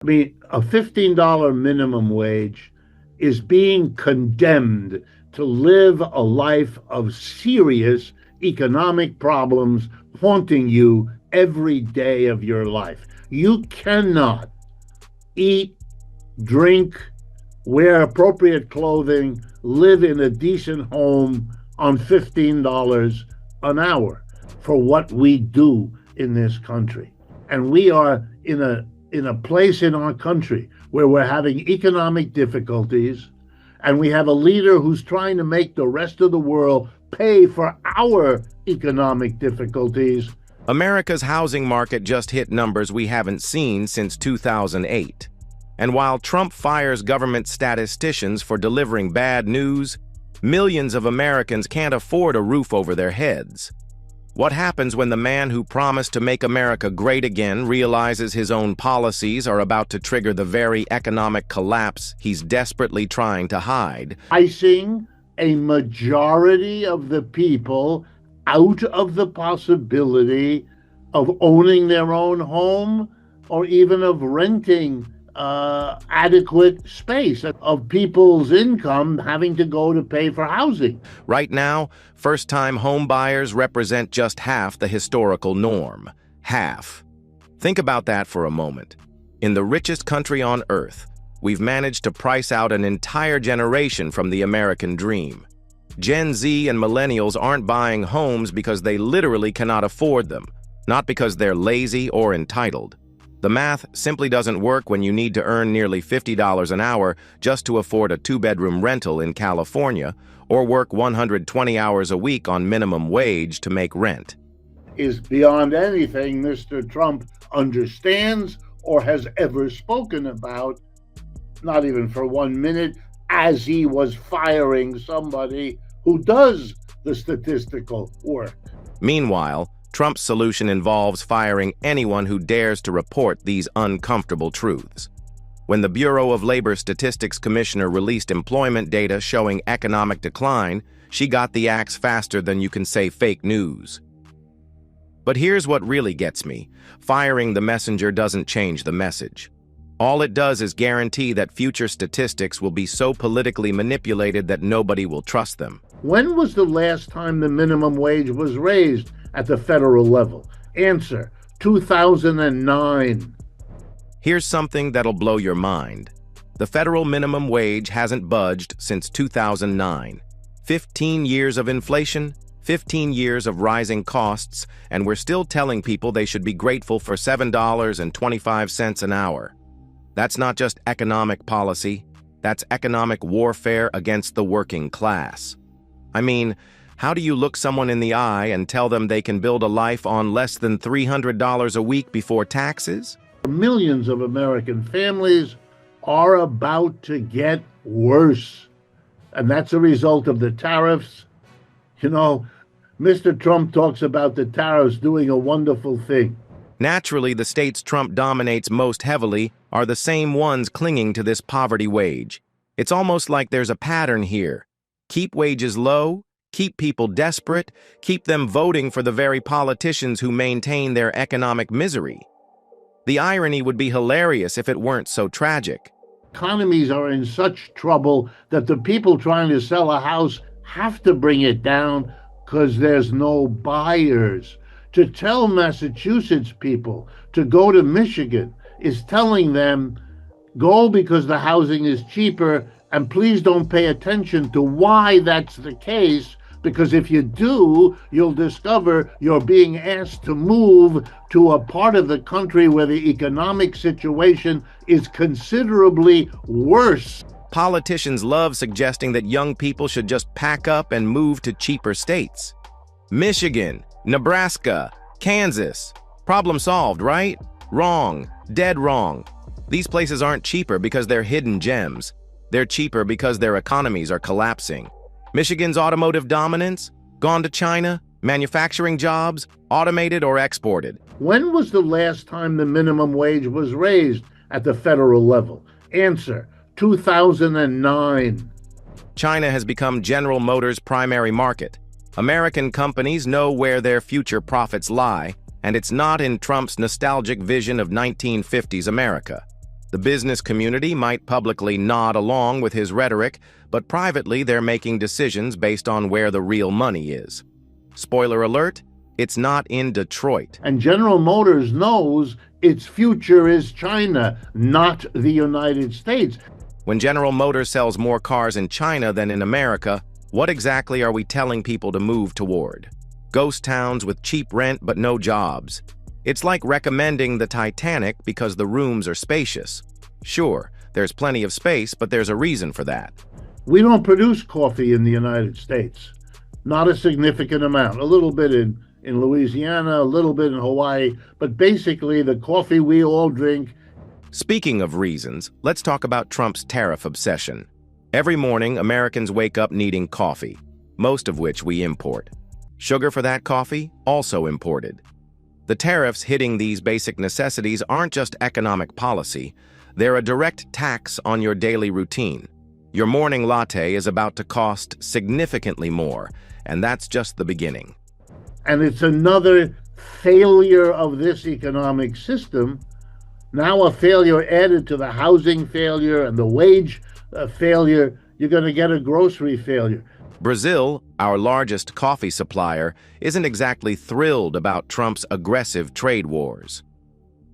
I mean, a $15 minimum wage is being condemned to live a life of serious economic problems haunting you every day of your life. You cannot eat, drink, wear appropriate clothing, live in a decent home on $15 an hour for what we do in this country. And we are in a place in our country where we're having economic difficulties, and we have a leader who's trying to make the rest of the world pay for our economic difficulties. America's housing market just hit numbers we haven't seen since 2008. And while Trump fires government statisticians for delivering bad news, millions of Americans can't afford a roof over their heads. What happens when the man who promised to make America great again realizes his own policies are about to trigger the very economic collapse he's desperately trying to hide? Icing a majority of the people out of the possibility of owning their own home or even of renting adequate space, of people's income having to go to pay for housing. Right now, first-time home buyers represent just half the historical norm. Half. Think about that for a moment. In the richest country on earth, we've managed to price out an entire generation from the American dream. Gen Z and millennials aren't buying homes because they literally cannot afford them, not because they're lazy or entitled. The math simply doesn't work when you need to earn nearly $50 an hour just to afford a two-bedroom rental in California or work 120 hours a week on minimum wage to make rent. Is beyond anything Mr. Trump understands or has ever spoken about, not even for 1 minute, as he was firing somebody who does the statistical work. Meanwhile, Trump's solution involves firing anyone who dares to report these uncomfortable truths. When the Bureau of Labor Statistics Commissioner released employment data showing economic decline, she got the axe faster than you can say fake news. But here's what really gets me. Firing the messenger doesn't change the message. All it does is guarantee that future statistics will be so politically manipulated that nobody will trust them. When was the last time the minimum wage was raised at the federal level? Answer: 2009. Here's something that'll blow your mind. The federal minimum wage hasn't budged since 2009. 15 years of inflation, 15 years of rising costs, and we're still telling people they should be grateful for $7.25 an hour. That's not just economic policy, that's economic warfare against the working class. I mean, how do you look someone in the eye and tell them they can build a life on less than $300 a week before taxes? Millions of American families are about to get worse, and that's a result of the tariffs. You know, Mr. Trump talks about the tariffs doing a wonderful thing. Naturally, the states Trump dominates most heavily are the same ones clinging to this poverty wage. It's almost like there's a pattern here. Keep wages low, keep people desperate, keep them voting for the very politicians who maintain their economic misery. The irony would be hilarious if it weren't so tragic. Economies are in such trouble that the people trying to sell a house have to bring it down because there's no buyers. To tell Massachusetts people to go to Michigan is telling them, go because the housing is cheaper, and please don't pay attention to why that's the case, because if you do, you'll discover you're being asked to move to a part of the country where the economic situation is considerably worse. Politicians love suggesting that young people should just pack up and move to cheaper states. Michigan, Nebraska, Kansas. Problem solved, right? Wrong. Dead wrong. These places aren't cheaper because they're hidden gems. They're cheaper because their economies are collapsing. Michigan's automotive dominance? Gone to China? Manufacturing jobs? Automated or exported? When was the last time the minimum wage was raised at the federal level? Answer: 2009. China has become General Motors' primary market. American companies know where their future profits lie, and it's not in Trump's nostalgic vision of 1950s America. The business community might publicly nod along with his rhetoric, but privately they're making decisions based on where the real money is. Spoiler alert, it's not in Detroit. And General Motors knows its future is China, not the United States. When General Motors sells more cars in China than in America, what exactly are we telling people to move toward? Ghost towns with cheap rent but no jobs. It's like recommending the Titanic because the rooms are spacious. Sure, there's plenty of space, but there's a reason for that. We don't produce coffee in the United States. Not a significant amount. A little bit in Louisiana, a little bit in Hawaii, but basically the coffee we all drink. Speaking of reasons, let's talk about Trump's tariff obsession. Every morning, Americans wake up needing coffee, most of which we import. Sugar for that coffee, also imported. The tariffs hitting these basic necessities aren't just economic policy, they're a direct tax on your daily routine. Your morning latte is about to cost significantly more, and that's just the beginning. And it's another failure of this economic system. Now a failure added to the housing failure and the wage failure, you're going to get a grocery failure. Brazil, our largest coffee supplier, isn't exactly thrilled about Trump's aggressive trade wars.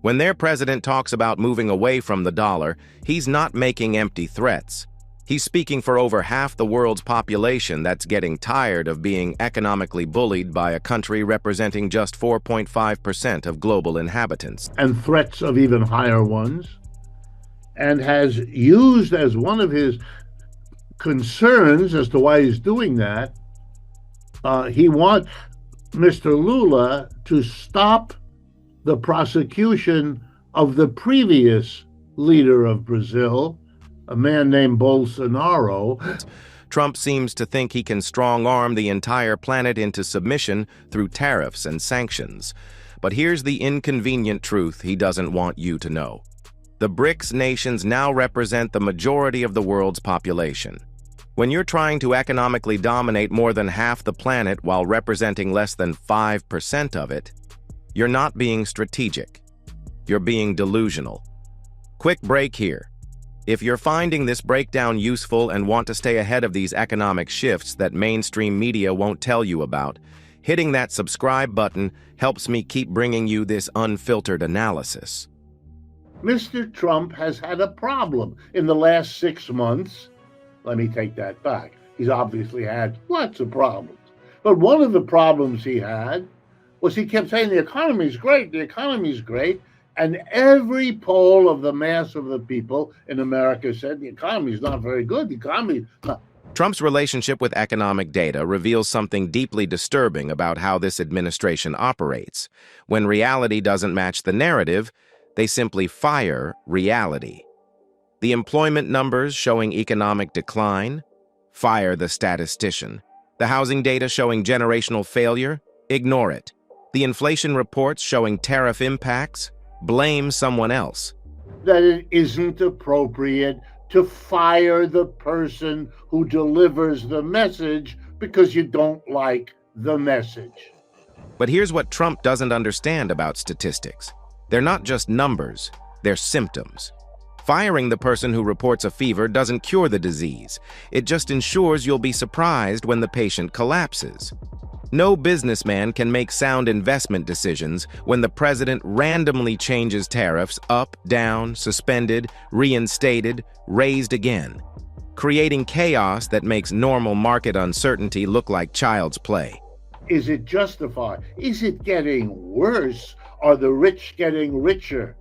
When their president talks about moving away from the dollar, he's not making empty threats. He's speaking for over half the world's population that's getting tired of being economically bullied by a country representing just 4.5% of global inhabitants. And threats of even higher ones. And has used as one of his concerns as to why he's doing that, he wants Mr. Lula to stop the prosecution of the previous leader of Brazil, a man named Bolsonaro. Trump seems to think he can strong-arm the entire planet into submission through tariffs and sanctions. But here's the inconvenient truth he doesn't want you to know. The BRICS nations now represent the majority of the world's population. When you're trying to economically dominate more than half the planet while representing less than 5% of it, you're not being strategic. You're being delusional. Quick break here. If you're finding this breakdown useful and want to stay ahead of these economic shifts that mainstream media won't tell you about, hitting that subscribe button helps me keep bringing you this unfiltered analysis. Mr. Trump has had a problem in the last 6 months. Let me take that back. He's obviously had lots of problems. But one of the problems he had was he kept saying the economy's great, the economy's great. And every poll of the mass of the people in America said the economy's not very good. The economy's not. Trump's relationship with economic data reveals something deeply disturbing about how this administration operates. When reality doesn't match the narrative, they simply fire reality. The employment numbers showing economic decline, fire the statistician. The housing data showing generational failure, ignore it. The inflation reports showing tariff impacts, blame someone else. That it isn't appropriate to fire the person who delivers the message because you don't like the message. But here's what Trump doesn't understand about statistics. They're not just numbers, they're symptoms. Firing the person who reports a fever doesn't cure the disease. It just ensures you'll be surprised when the patient collapses. No businessman can make sound investment decisions when the president randomly changes tariffs up, down, suspended, reinstated, raised again, creating chaos that makes normal market uncertainty look like child's play. Is it justified? Is it getting worse? Are the rich getting richer?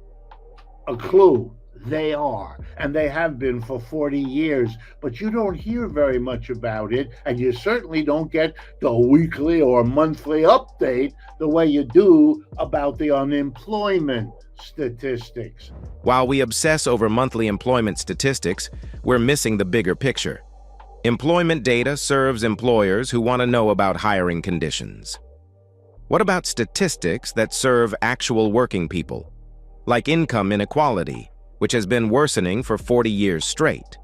A clue. They are, and they have been for 40 years, but you don't hear very much about it, and you certainly don't get the weekly or monthly update the way you do about the unemployment statistics. While we obsess over monthly employment statistics, we're missing the bigger picture. Employment data serves employers who want to know about hiring conditions. What about statistics that serve actual working people, like income inequality, which has been worsening for 40 years straight,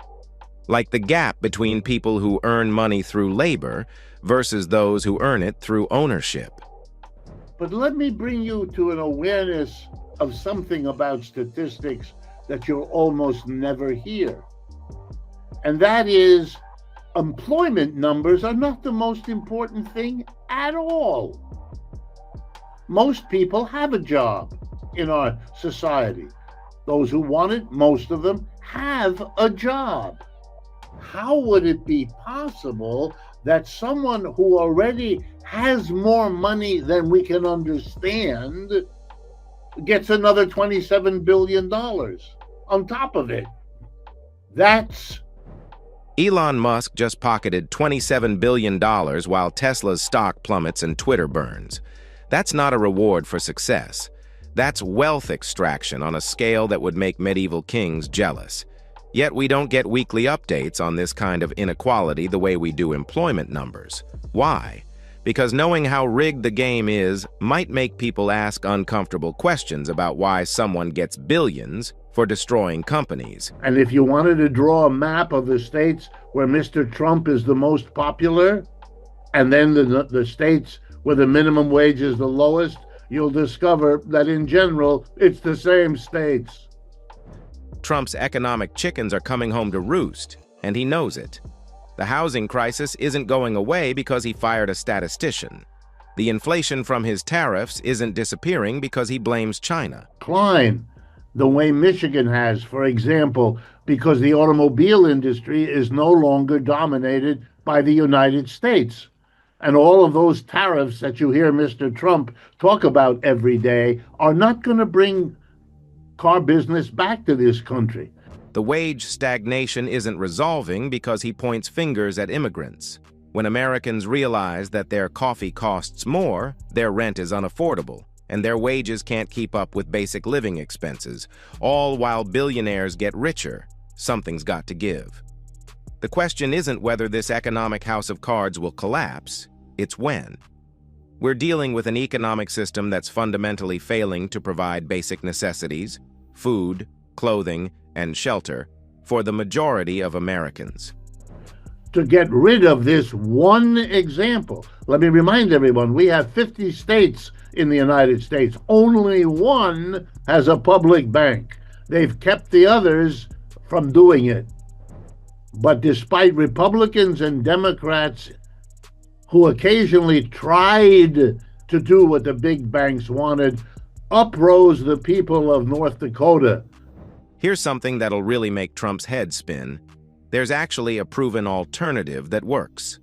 like the gap between people who earn money through labor versus those who earn it through ownership? But let me bring you to an awareness of something about statistics that you'll almost never hear. And that is, employment numbers are not the most important thing at all. Most people have a job in our society. Those who want it, most of them, have a job. How would it be possible that someone who already has more money than we can understand gets another $27 billion on top of it? That's Elon Musk just pocketed $27 billion while Tesla's stock plummets and Twitter burns. That's not a reward for success. That's wealth extraction on a scale that would make medieval kings jealous. Yet we don't get weekly updates on this kind of inequality the way we do employment numbers. Why? Because knowing how rigged the game is might make people ask uncomfortable questions about why someone gets billions for destroying companies. And if you wanted to draw a map of the states where Mr. Trump is the most popular, and then the states where the minimum wage is the lowest, you'll discover that in general, it's the same states. Trump's economic chickens are coming home to roost, and he knows it. The housing crisis isn't going away because he fired a statistician. The inflation from his tariffs isn't disappearing because he blames China. Klein, the way Michigan has, for example, because the automobile industry is no longer dominated by the United States. And all of those tariffs that you hear Mr. Trump talk about every day are not going to bring car business back to this country. The wage stagnation isn't resolving because he points fingers at immigrants. When Americans realize that their coffee costs more, their rent is unaffordable, and their wages can't keep up with basic living expenses, all while billionaires get richer, something's got to give. The question isn't whether this economic house of cards will collapse, it's when. We're dealing with an economic system that's fundamentally failing to provide basic necessities, food, clothing, and shelter for the majority of Americans. To get rid of this one example, let me remind everyone, we have 50 states in the United States. Only one has a public bank. They've kept the others from doing it. But despite Republicans and Democrats who occasionally tried to do what the big banks wanted, up rose the people of North Dakota. Here's something that'll really make Trump's head spin. There's actually a proven alternative that works.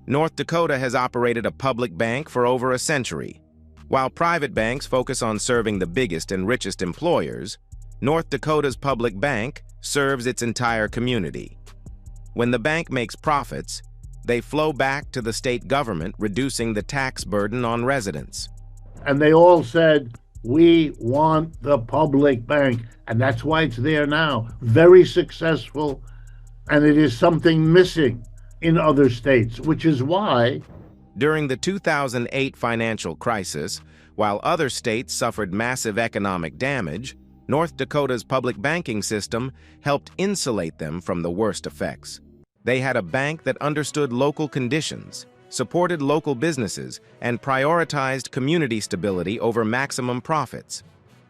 North Dakota has operated a public bank for over a century. While private banks focus on serving the biggest and richest employers, North Dakota's public bank serves its entire community. When the bank makes profits, they flow back to the state government, reducing the tax burden on residents. And they all said, we want the public bank. And that's why it's there now. Very successful. And it is something missing in other states, which is why during the 2008 financial crisis, while other states suffered massive economic damage, North Dakota's public banking system helped insulate them from the worst effects. They had a bank that understood local conditions, supported local businesses, and prioritized community stability over maximum profits.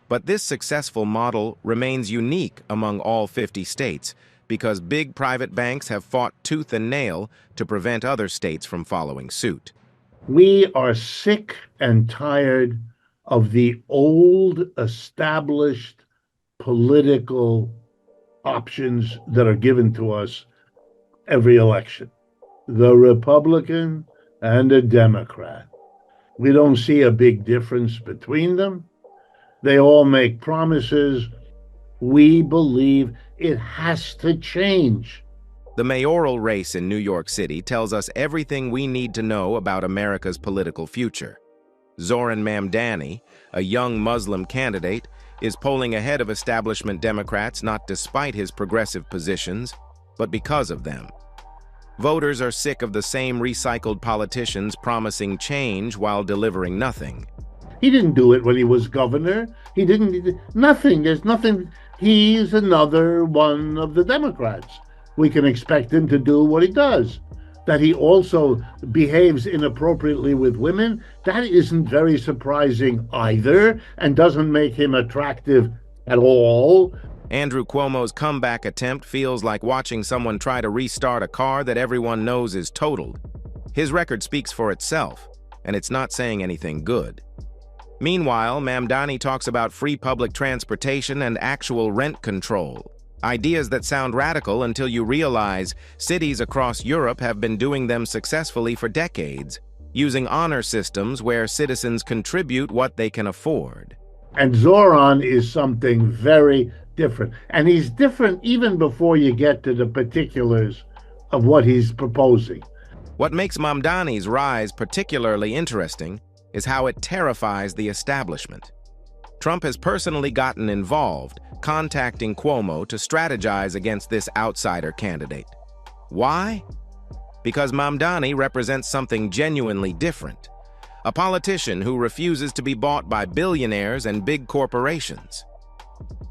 But this successful model remains unique among all 50 states because big private banks have fought tooth and nail to prevent other states from following suit. We are sick and tired of the old established political options that are given to us every election. The Republican and the Democrat. We don't see a big difference between them. They all make promises. We believe it has to change. The mayoral race in New York City tells us everything we need to know about America's political future. Zoran Mamdani, a young Muslim candidate, is polling ahead of establishment Democrats not despite his progressive positions, but because of them. Voters are sick of the same recycled politicians promising change while delivering nothing. He didn't do it when he was governor. He didn't, nothing. There's nothing. He's another one of the Democrats. We can expect him to do what he does. That he also behaves inappropriately with women, that isn't very surprising either, and doesn't make him attractive at all. Andrew Cuomo's comeback attempt feels like watching someone try to restart a car that everyone knows is totaled. His record speaks for itself, and it's not saying anything good. Meanwhile, Mamdani talks about free public transportation and actual rent control. Ideas that sound radical until you realize cities across Europe have been doing them successfully for decades, using honor systems where citizens contribute what they can afford. And Zoran is something very different. And he's different even before you get to the particulars of what he's proposing. What makes Mamdani's rise particularly interesting is how it terrifies the establishment. Trump has personally gotten involved, contacting Cuomo to strategize against this outsider candidate. Why? Because Mamdani represents something genuinely different. A politician who refuses to be bought by billionaires and big corporations.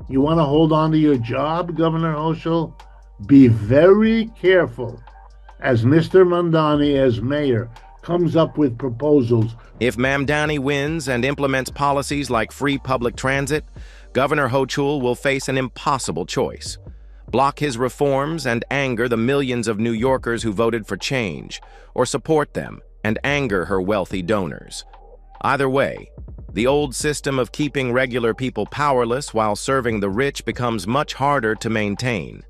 You want to hold on to your job, Governor Hochul? Be very careful as Mr. Mamdani, as mayor, comes up with proposals. If Mamdani wins and implements policies like free public transit, Governor Hochul will face an impossible choice. Block his reforms and anger the millions of New Yorkers who voted for change, or support them and anger her wealthy donors. Either way, the old system of keeping regular people powerless while serving the rich becomes much harder to maintain.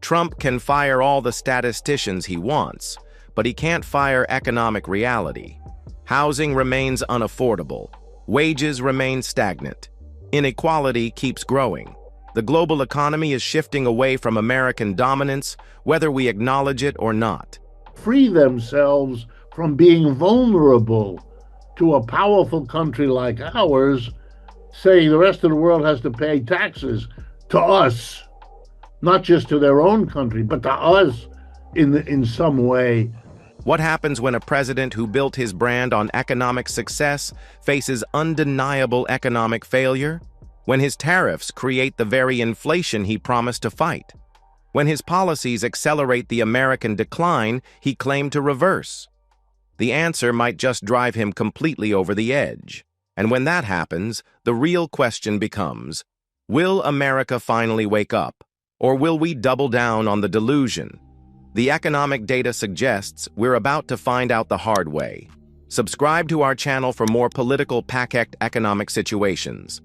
Trump can fire all the statisticians he wants, but he can't fire economic reality. Housing remains unaffordable. Wages remain stagnant. Inequality keeps growing. The global economy is shifting away from American dominance, whether we acknowledge it or not. Free themselves from being vulnerable to a powerful country like ours, saying the rest of the world has to pay taxes to us, not just to their own country, but to us in some way. What happens when a president who built his brand on economic success faces undeniable economic failure? When his tariffs create the very inflation he promised to fight? When his policies accelerate the American decline he claimed to reverse? The answer might just drive him completely over the edge. And when that happens, the real question becomes, will America finally wake up? Or will we double down on the delusion? The economic data suggests we're about to find out the hard way. Subscribe to our channel for more political packed economic situations.